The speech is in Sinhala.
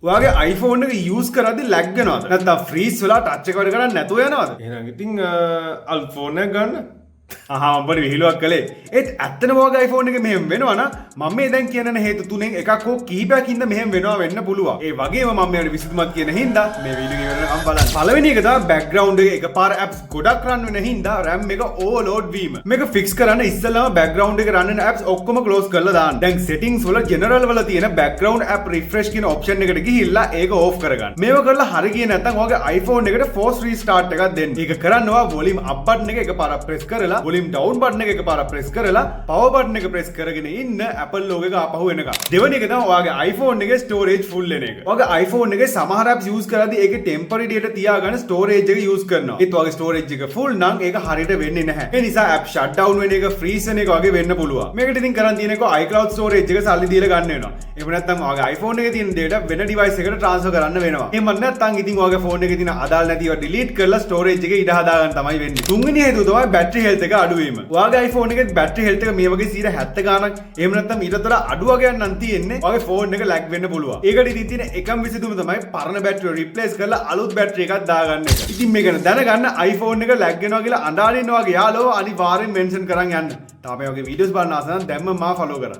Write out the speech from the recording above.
ඔයාගේ iPhone එක use කරද්දි lag වෙනවද? නැත්නම් freeze වෙලා touch එක වැඩ කරන්නේ නැතුව යනවද? එහෙනම් ඉතින් iPhone එක ගන්න. උඹට විහිළුවක් කළේ. ඒත් ඇත්තටම ඔයාගේ iPhone එකේ මෙහෙම වෙනවා නම් මම මේ දැන් කියන හේතු තුනෙන් එකක් හෝ කීපයක් හින්දා මෙහෙම වෙනවා වෙන්න පුළුවන්. ඒ වගේම මම මේකට විසඳුමක් කියන හින්දා මේ වීඩියෝ එක වෙනකම් බලන්න. පළවෙනි එක තමයි background එකේ එකපාර apps ගොඩක් run වෙන හින්දා RAM එක overload වීම. මේක fix කරන්න ඉස්සෙල්ලාම background එකේ run වෙන apps ඔක්කොම close කරලා දාන්න. දැන් settings වල general වල තියෙන background app refresh කියන option එකට ගිහිල්ලා ඒක off කරගන්න. මේව කරලා හරි ගියේ නැත්නම් ඔයාගේ iPhone එකට force restart එකක් දෙන්න. ඒක කරන්න ඔයා volume up button එක එකපාරක් press කරලා volume down button එක එකපාරක් press කරලා power button එක press කරගෙන ඉන්න Apple logo එක ආපහු එනකම්. දෙවෙනි එක තමයි ඔයාගේ iPhone එකේ storage full වෙන එක. ඔයාගේ iPhone එකේ සමහර apps use කරද්දී ඒකේ temporary data තියාගන්න storage එක use කරනවා. ඒත් ඔයාගේ storage එක full නම් ඒක හරියට වෙන්නේ නැහැ. ඒ නිසා app shutdown වෙන එක freeze වෙන එක වගේ වෙන්න පුළුවන්. මේකට ඉතින් කරන් තියෙන එක iCloud storage එක සල්ලි දීලා ගන්න වෙනවා. එහෙම නැත්නම් ඔයාගේ iPhone එකේ තියෙන data වෙන device එකකට transfer කරන්න වෙනවා. එහෙම නැත්නම් ඉතින් ඔයාගේ phone එකේ තියෙන අදාළ නැතිව delete කරලා storage එක ඉඩ හදා ගන්න තමයි වෙන්නේ. තුන්වෙනි හේතුව තමයි battery health එක අඩු වීම. ඔයාගේ iPhone එකේ battery health එක මේ වගේ 70 ගානක් එහෙම නැත්නම් ඊට වඩා අඩු වගේක් නම් තියෙන්නේ ඔයාගේ phone එක lag වෙන්න පුළුවන්. ඒකට ඉතින් තියෙන එකම විසඳුම තමයි පරණ battery replace කරලා අලුත් battery එකක් දාගන්න එක. ඉතින් මේක දැනගන්න iPhone එක lag වෙනවා කියලා අඬාගෙන ඉන්න වගේ යාළුවෝ අනිවාර්යෙන් mention කරන් යන්න. තාම මේ වගේ videos බලන්න ආස නම් දැම්ම මා follow කරන්න.